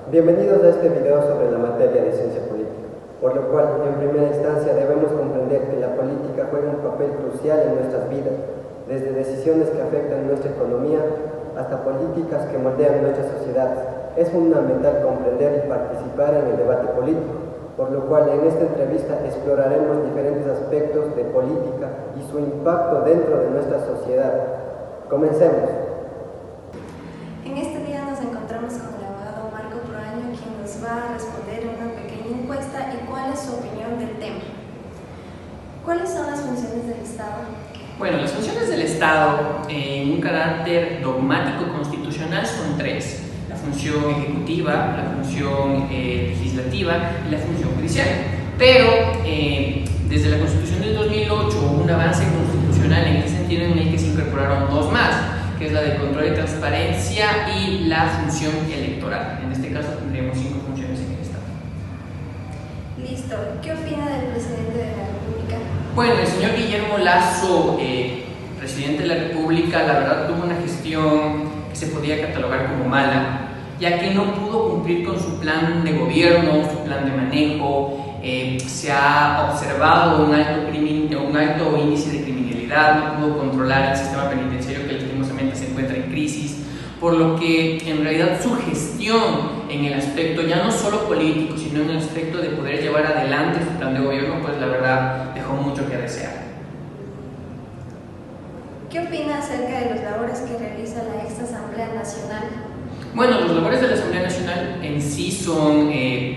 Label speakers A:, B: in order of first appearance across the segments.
A: Bienvenidos a este video sobre la materia de ciencia política, por lo cual, en primera instancia, debemos comprender que la política juega un papel crucial en nuestras vidas, desde decisiones que afectan nuestra economía hasta políticas que moldean nuestra sociedad. Es fundamental comprender y participar en el debate político, por lo cual en esta entrevista exploraremos diferentes aspectos de política y su impacto dentro de nuestra sociedad. Comencemos.
B: En este día nos encontramos con el abogado Marco Proaño, quien nos va a responder una pequeña encuesta y cuál es su opinión del tema. ¿Cuáles son las funciones del Estado?
C: Bueno, las funciones del Estado en un carácter dogmático constitucional son tres: la función ejecutiva, la función legislativa y la función judicial. Pero desde la Constitución del 2008 hubo un avance constitucional en el sentido en el que se incorporaron dos más, que es la de control y transparencia y la función electoral. En este caso tendríamos 5 funciones en el Estado.
B: Listo. ¿Qué opina del presidente de la República?
C: Bueno, el señor Guillermo Lasso, presidente de la República, la verdad tuvo una gestión que se podía catalogar como mala, ya que no pudo cumplir con su plan de gobierno, su plan de manejo. Se ha observado un alto índice de criminalidad, no pudo controlar el sistema penitenciario que lastimosamente se encuentra en crisis, por lo que en realidad su gestión en el aspecto ya no solo político, sino en el aspecto de poder llevar adelante su plan de gobierno, pues la verdad dejó mucho que desear.
B: ¿Qué opina acerca de las labores que realiza la ex Asamblea Nacional?
C: Bueno, los labores de la Asamblea Nacional en sí son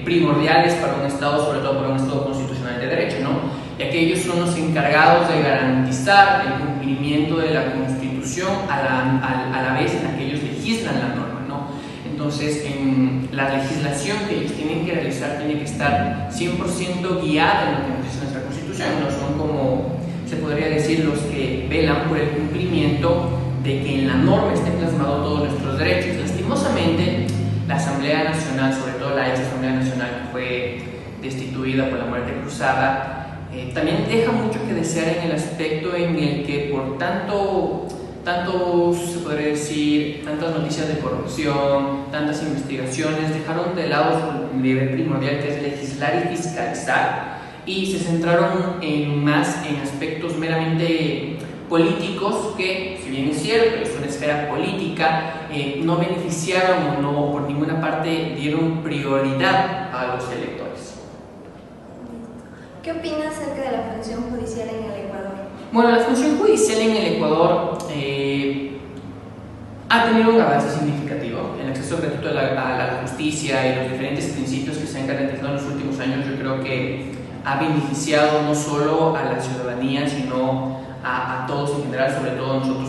C: primordiales para un Estado, sobre todo para un Estado constitucional de derecho, ¿no? Ya que ellos son los encargados de garantizar el cumplimiento de la Constitución a la vez en la que ellos legislan la norma, ¿no? Entonces, la legislación que ellos tienen que realizar tiene que estar 100% guiada en lo que nos dice nuestra Constitución, ¿no? Son como, se podría decir, los que velan por el cumplimiento de que en la norma estén plasmados todos nuestros derechos. Lastimosamente, la Asamblea Nacional, sobre todo la ex Asamblea Nacional que fue destituida por la muerte cruzada, también deja mucho que desear en el aspecto en el que por tanto se podría decir, tantas noticias de corrupción, tantas investigaciones, dejaron de lado su deber primordial, que es legislar y fiscalizar, y se centraron más en aspectos meramente políticos que, si bien es cierto, es una esfera política, no beneficiaron o no por ninguna parte dieron prioridad a los electores.
B: ¿Qué opina acerca de la función judicial en el Ecuador?
C: Bueno, la función judicial en el Ecuador ha tenido un avance significativo. El acceso gratuito a la justicia y los diferentes principios que se han garantizado en los últimos años, yo creo que ha beneficiado no solo a la ciudadanía, sino a todos en general, sobre todo a nosotros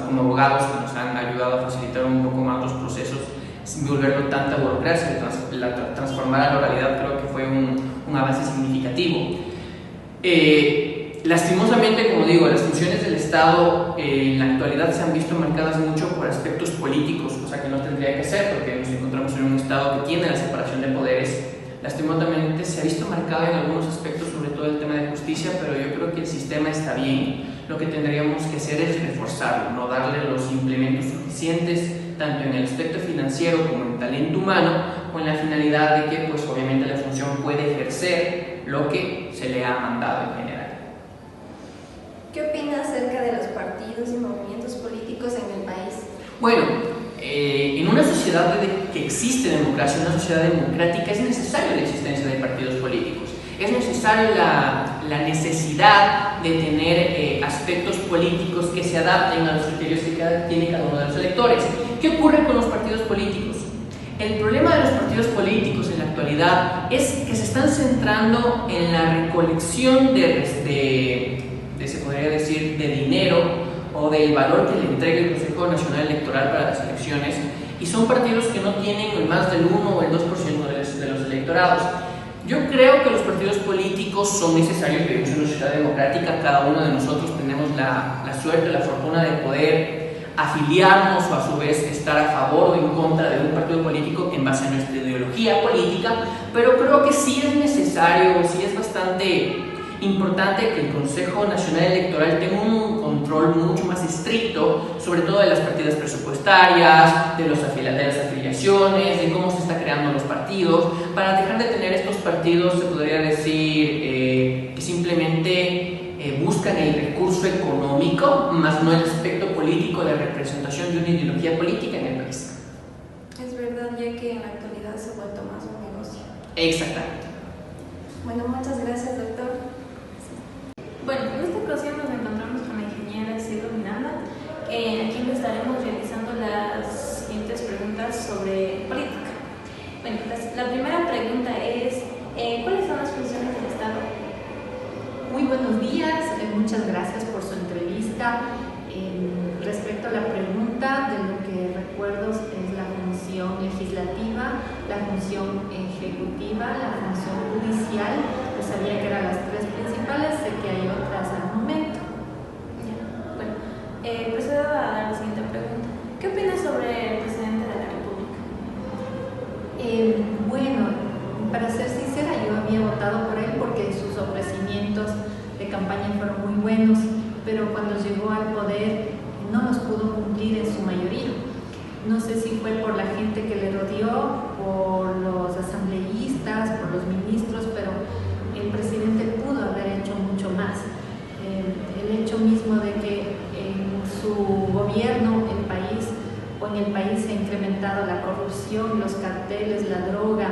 C: como abogados, que nos han ayudado a facilitar un poco más los procesos, sin volverlo tanta burocracia, transformar a la oralidad. Creo que fue un avance significativo. Lastimosamente, como digo, las funciones del Estado en la actualidad se han visto marcadas mucho por aspectos políticos, cosa que no tendría que ser, porque nos encontramos en un Estado que tiene la separación de poderes. Lastimosamente se ha visto marcado en algunos aspectos, sobre todo el tema de justicia, pero yo creo que el sistema está bien. Lo que tendríamos que hacer es reforzarlo, no darle los implementos suficientes, tanto en el aspecto financiero como en talento humano, con la finalidad de que, pues obviamente, la función puede ejercer lo que se le ha mandado en general.
B: ¿Qué opina acerca de los partidos y movimientos políticos en el país?
C: Bueno, en una sociedad que existe democracia, una sociedad democrática, es necesaria la existencia de partidos políticos. Es necesaria la necesidad de tener aspectos políticos que se adapten a los criterios que tiene cada uno de los electores. ¿Qué ocurre con los partidos políticos? El problema de los partidos políticos en la actualidad es que se están centrando en la recolección se podría decir, de dinero o del valor que le entrega el Consejo Nacional Electoral para las elecciones, y son partidos que no tienen más del 1 o el 2% de los electorados. Yo creo que los partidos políticos son necesarios. Vivimos en una sociedad democrática, cada uno de nosotros tenemos la suerte, la fortuna de poder afiliarnos o a su vez estar a favor o en contra de un partido político en base a nuestra ideología política, pero creo que sí es necesario, sí es bastante importante que el Consejo Nacional Electoral tenga un control mucho más estricto, sobre todo de las partidas presupuestarias, de las afiliaciones, de cómo se está creando los partidos, para dejar de tener estos partidos, se podría decir, que simplemente buscan el recurso económico, más no el aspecto político de representación de una ideología política en el país.
B: Es verdad, ya que en la actualidad se ha vuelto más un negocio.
C: Exactamente.
B: Bueno, muchas gracias, doctor. Bueno, en esta ocasión nos encontramos con la ingeniera Cielo Miranda, a quien le estaremos realizando las siguientes preguntas sobre política. Bueno, la primera pregunta es, ¿cuáles son las funciones del Estado?
D: Muy buenos días, muchas gracias por su entrevista. Respecto a la pregunta, de lo que recuerdo es la función legislativa, la función ejecutiva, la función judicial. Yo sabía que eran las tres principales, sé que hay otras al momento.
B: Bueno, procedo a dar la siguiente pregunta. ¿Qué opinas sobre el presidente de la República?
D: Bueno, para ser sincera, yo había votado por él porque sus ofrecimientos de campaña fueron muy buenos, pero cuando llegó al poder no los pudo cumplir en su mayoría. No sé si fue por la gente que le rodeó, por los asambleístas, por los ministros, pero el presidente pudo haber hecho mucho más. El hecho mismo de que en su gobierno en el país se ha incrementado la corrupción, los carteles, la droga,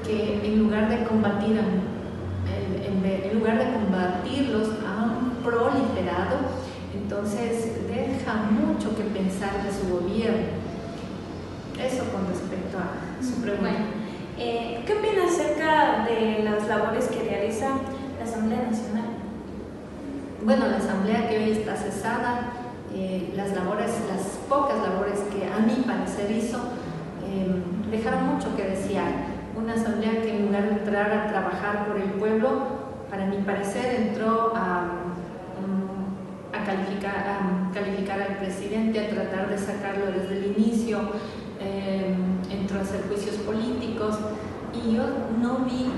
D: que en lugar de combatirlos han proliferado. Entonces deja mucho que pensar de su gobierno. Eso con respecto a su pregunta.
B: Bueno, ¿qué opinas acerca de las labores que realiza la Asamblea Nacional?
D: Bueno, la asamblea que hoy está cesada, las pocas labores que a mi parecer hizo, dejaron mucho que desear. Una asamblea que en lugar de entrar a trabajar por el pueblo, para mi parecer entró a calificar al presidente, a tratar de sacarlo desde el inicio, entró a hacer juicios políticos, y yo no vi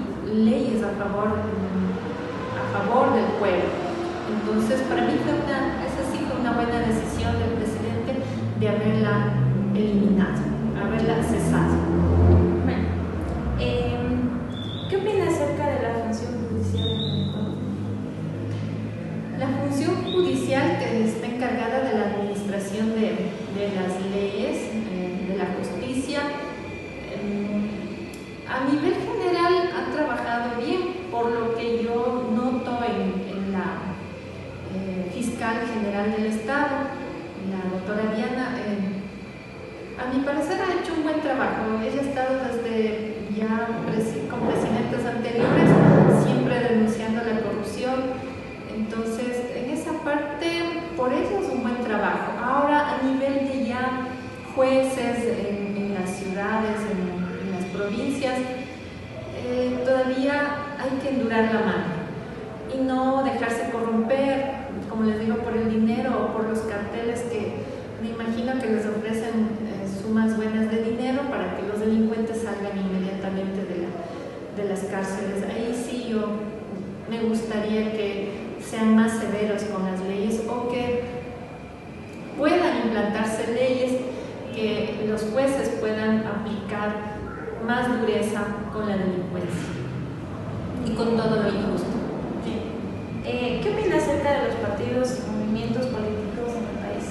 D: leyes a favor del pueblo. Entonces, para mí esa sí fue una buena decisión del presidente de haberla eliminado, haberla cesado.
B: Bueno, ¿qué opinas acerca de la función judicial en el Ecuador?
D: La función judicial, que está encargada de la administración de las leyes, de la justicia, a nivel general ha trabajado bien, por lo que yo noto en la fiscal general del Estado, la doctora Diana. A mi parecer ha hecho un buen trabajo. Ella ha estado desde con presidentes anteriores, siempre denunciando la corrupción. Entonces, en esa parte, por eso es un buen trabajo. Ahora, a nivel de ya jueces en las ciudades, en las provincias, todavía hay que endurar la mano y no dejarse corromper, como les digo, por el dinero o por los carteles que me imagino que les ofrecen sumas buenas de dinero para que los delincuentes salgan inmediatamente de las cárceles. Ahí sí yo me gustaría que sean más severos con las leyes, o que puedan implantarse leyes que los jueces puedan aplicar más dureza con la delincuencia y con todo lo injusto.
B: ¿Qué opinas acerca de los partidos y movimientos políticos en el país?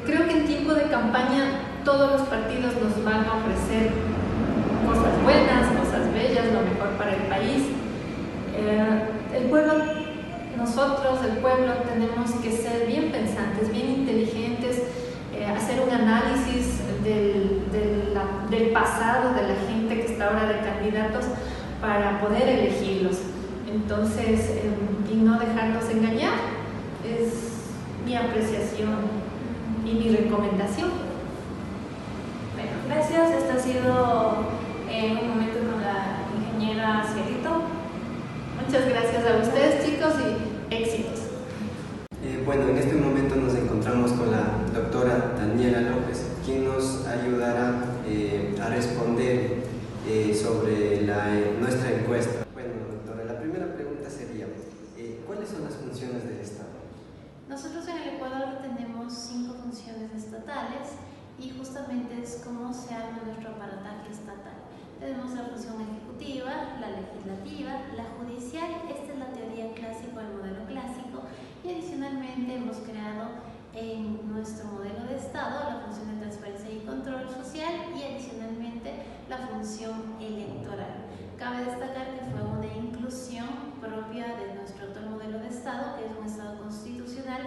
D: Creo que en tiempo de campaña todos los partidos nos van a ofrecer cosas buenas, cosas bellas, lo mejor para el país. El pueblo, nosotros, el pueblo, tenemos que ser bien pensantes, bien inteligentes, hacer un análisis del pasado de la gente que está ahora de candidatos para poder elegirlos. Entonces, y no dejarnos engañar, es mi apreciación y mi recomendación.
B: Bueno, gracias. Este ha sido un momento con la ingeniera Cielito.
D: Muchas gracias a ustedes, chicos, y éxitos.
A: Bueno, en este momento nos encontramos con la doctora Daniela López, quien nos ayudará a responder sobre nuestra encuesta. Bueno, doctora, la primera pregunta sería, ¿cuáles son las funciones de
E: del Estado?
D: Nosotros en el Ecuador tenemos 5 funciones estatales y justamente es cómo se arma nuestro aparataje estatal. Tenemos la función ejecutiva, la legislativa, la judicial, esta es la teoría clásica, el modelo clásico, y adicionalmente hemos creado en nuestro modelo de Estado la función de transparencia y control social y adicionalmente la función electoral. Cabe destacar que fue una inclusión propia de nuestro actual modelo de Estado, que es un Estado constitucional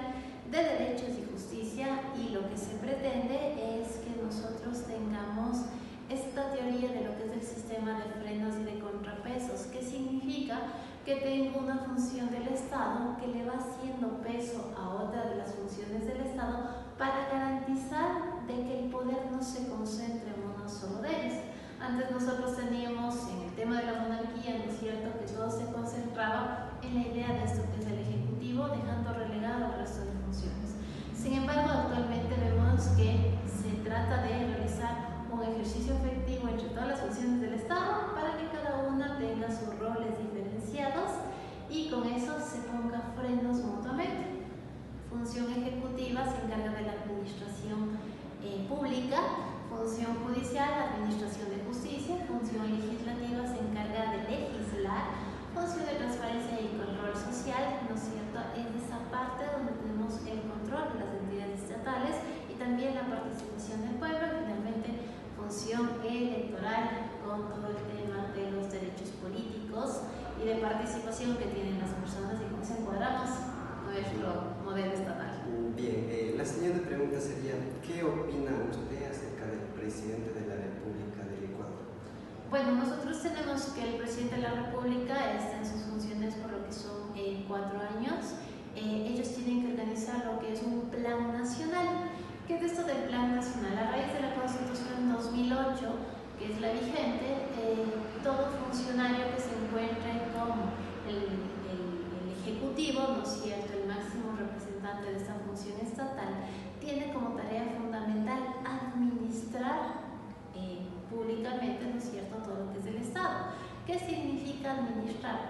D: de derechos y justicia, y lo que se pretende es que nosotros tengamos esta teoría de lo que es el sistema de frenos y de contrapesos, que significa que tengo una función del Estado que le va haciendo peso a otra de las funciones del Estado para garantizar de que el poder no se concentre en uno solo de ellos. Antes nosotros teníamos en el tema de la monarquía, ¿no es cierto?, que todo se concentraba en la idea de esto que es el Ejecutivo, dejando relegado el resto de funciones. Sin embargo, actualmente vemos que se trata de realizar un ejercicio efectivo entre todas las funciones del Estado para que cada una tenga sus roles diferenciados y con eso se ponga frenos mutuamente. Función ejecutiva se encarga de la administración pública, función judicial, administración de justicia, función legislativa se encarga de legislar, función de transparencia y control social, ¿no es cierto?, es esa parte donde tenemos el control de las entidades estatales y también la participación del pueblo, y finalmente función electoral con todo el tema de los derechos políticos y de participación que tienen las personas, y con eso encuadramos nuestro modelo estatal.
E: Bien, la siguiente pregunta sería, ¿qué opina usted acerca del presidente de la República del Ecuador?
D: Bueno, nosotros tenemos que el presidente de la República está en sus funciones por lo que son 4 años. Ellos tienen que organizar lo que es un plan nacional. ¿Qué es esto del plan nacional? A raíz de la Constitución 2008, que es la vigente, todo funcionario que se encuentre como el Ejecutivo, ¿no es cierto?, el máximo representante de esta función estatal, tiene como tarea fundamental administrar públicamente, ¿no es cierto?, todo lo que es el Estado. ¿Qué significa administrar?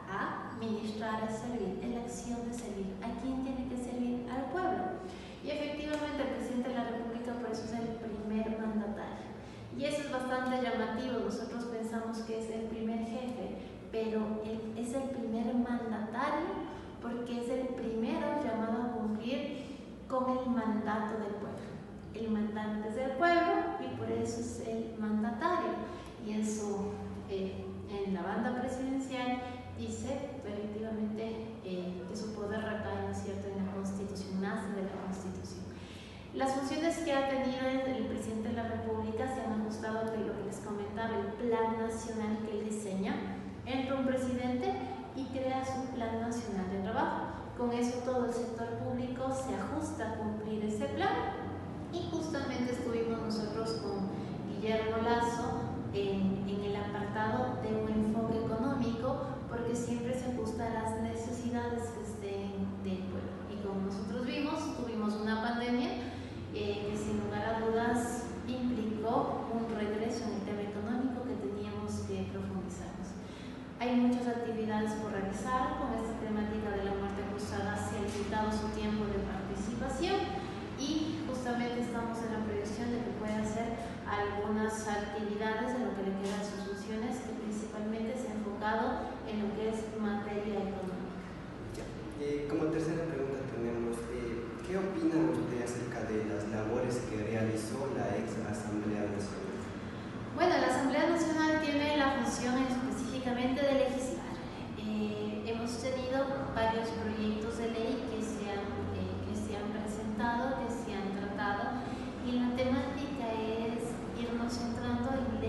D: Administrar es servir, es la acción de servir. ¿A quién tiene que servir? Al pueblo. Y efectivamente el presidente de la República por eso es el primer mandatario. Y eso es bastante llamativo. Nosotros pensamos que es el primer jefe, pero él es el primer mandatario porque es el primero llamado a cumplir con el mandato del pueblo. El mandante es del pueblo y por eso es el mandatario. Y en la banda presidencial dice efectivamente que su poder recae, ¿no es cierto?, en la Constitución, nace de la Constitución. Las funciones que ha tenido el presidente de la República se han ajustado a lo que les comentaba, el plan nacional que él diseña. Entra un presidente y crea su plan nacional de trabajo. Con eso todo el sector público se ajusta a cumplir ese plan. Y justamente estuvimos nosotros con Guillermo Lasso en el apartado de un enfoque económico, porque siempre se ajusta a las necesidades que estén del pueblo. Y como nosotros tuvimos una pandemia que sin lugar a dudas implicó un regreso en el tema económico que teníamos que profundizarnos. Hay muchas actividades por realizar. Con esta temática de la muerte cruzada se ha limitado su tiempo de participación y justamente estamos en la proyección de que pueda hacer algunas actividades en lo que le quedan sus funciones, que principalmente se ha enfocado en lo que es materia económica.
E: Como tercera pregunta tenemos, ¿qué opina usted acerca de las labores que realizó la ex Asamblea Nacional?
D: Bueno, la Asamblea Nacional tiene la función específicamente de legislar. Hemos tenido varios proyectos de ley que se han presentado, que se han tratado, y la temática es irnos centrando en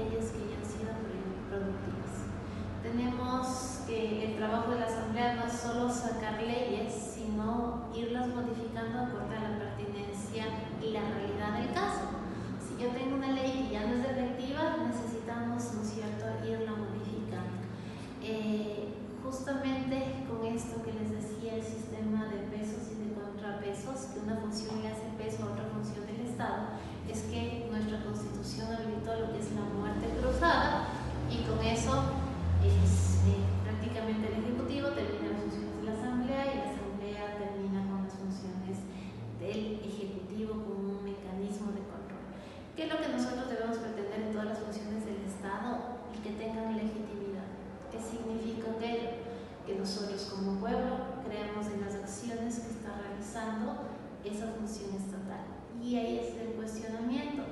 D: esa función estatal. Y ahí es el cuestionamiento,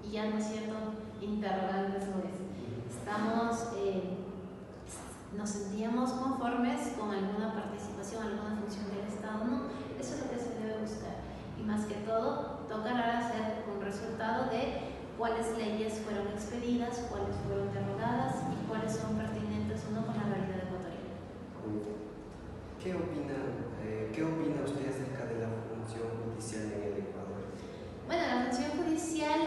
D: y ya no es cierto, interrogantes sobre eso. Nos sentíamos conformes con alguna participación, alguna función del Estado, no, eso es lo que se debe buscar. Y más que todo, tocará hacer un resultado de cuáles leyes fueron expedidas, cuáles fueron derogadas y cuáles son pertinentes o no con la realidad ecuatoriana.
E: ¿Qué opina usted acerca de la función judicial en el Ecuador?
D: Bueno, la función judicial,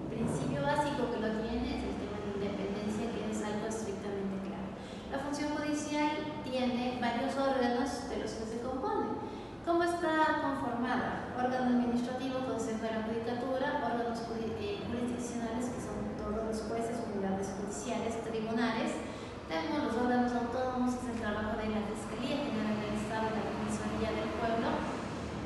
D: principio básico que lo tiene es el tema de independencia, que es algo estrictamente claro. La función judicial tiene varios órganos de los que se compone. ¿Cómo está conformada? Órgano administrativo, Consejo de la Judicatura, órganos jurisdiccionales, que son todos los jueces, unidades judiciales, tribunales. Tenemos los órganos autónomos, que es el trabajo de la Fiscalía General del Estado, la Defensoría del Pueblo.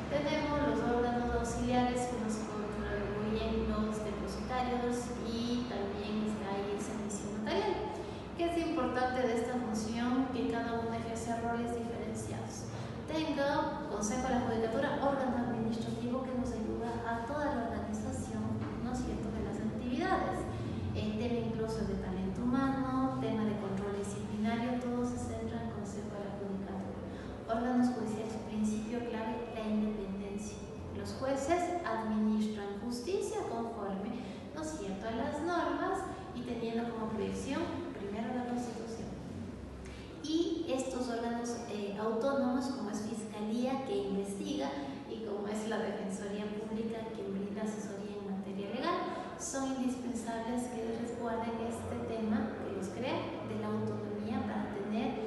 D: Tenemos los órganos auxiliares que nos contribuyen los depositarios y también está ahí el servicio notarial. ¿Qué es importante de esta función? Que cada uno ejerce roles diferenciados. Tengo Consejo de la Judicatura, órgano administrativo que nos ayuda a toda la organización, ¿no es cierto?, de las actividades. El tema incluso de talento humano, tema de control disciplinario, todo se centra en Consejo de la Judicatura. Órganos judiciales, principio clave, la independencia. Los jueces administran justicia conforme, ¿no es cierto?, a las normas y teniendo como proyección primero la Constitución. Y estos órganos autónomos, como es Fiscalía, que investiga, y como es la Defensoría Pública, que brinda asesoría en materia legal, son indispensables que resguarden este tema, que los crea, de la autonomía para tener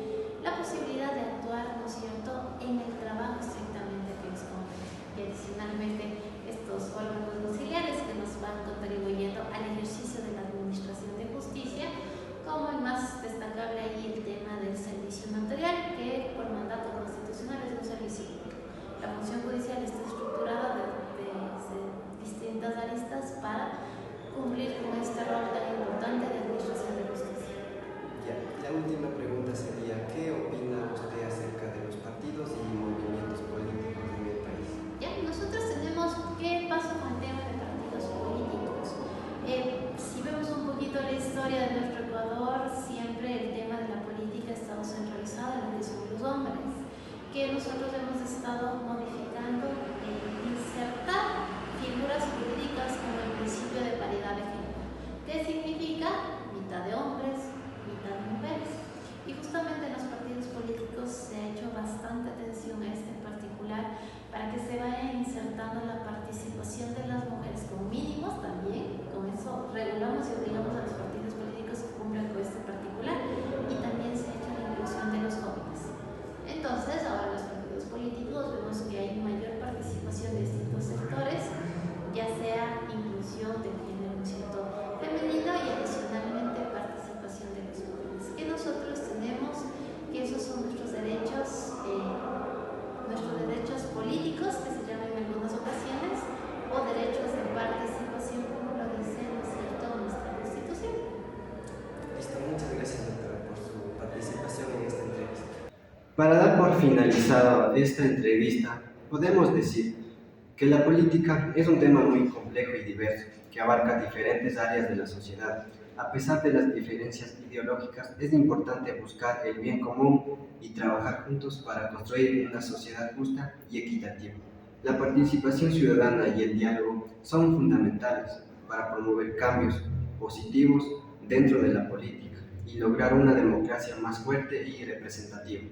D: la posibilidad de actuar, ¿no es cierto?, en el trabajo estrictamente que les compete. Y adicionalmente, estos órganos auxiliares que nos van contribuyendo al ejercicio de la administración de justicia, como el más destacable ahí el tema del servicio notarial, que por mandato constitucional es un servicio público. La función judicial está estructurada de distintas aristas para cumplir con este rol tan importante de administración de justicia.
E: Ya, la última pregunta sería, ¿qué opina usted acerca de los partidos y movimientos políticos en el país?
D: Ya, nosotros tenemos, ¿qué pasa con el tema de partidos políticos? Si vemos un poquito la historia de nuestro Ecuador, siempre el tema de la política ha estado centralizado en lo que son los hombres, que nosotros hemos estado modificando e insertar figuras jurídicas como el principio de paridad de género, que significa mitad de hombres, mitad de mujeres. Y justamente en los partidos políticos se ha hecho bastante atención a este en particular para que se vaya insertando la participación de las mujeres con mínimos también. Con eso regulamos y obligamos a los partidos políticos que cumplan con este particular, y también se ha hecho la inclusión de los jóvenes. Entonces, ahora en los partidos políticos vemos que hay mayor participación de distintos sectores, ya sea inclusión del género, ¿cierto?, femenino, y adicionalmente participación de los jóvenes, que nosotros tenemos, que esos son nuestros derechos políticos, que se llaman en algunas ocasiones, o derechos de participación, como lo dice, ¿no es cierto?, nuestra Constitución.
E: Listo, muchas gracias, doctora, por su participación en esta entrevista.
A: Para dar por finalizada esta entrevista, podemos decir que la política es un tema muy complejo y diverso, que abarca diferentes áreas de la sociedad. A pesar de las diferencias ideológicas, es importante buscar el bien común y trabajar juntos para construir una sociedad justa y equitativa. La participación ciudadana y el diálogo son fundamentales para promover cambios positivos dentro de la política y lograr una democracia más fuerte y representativa.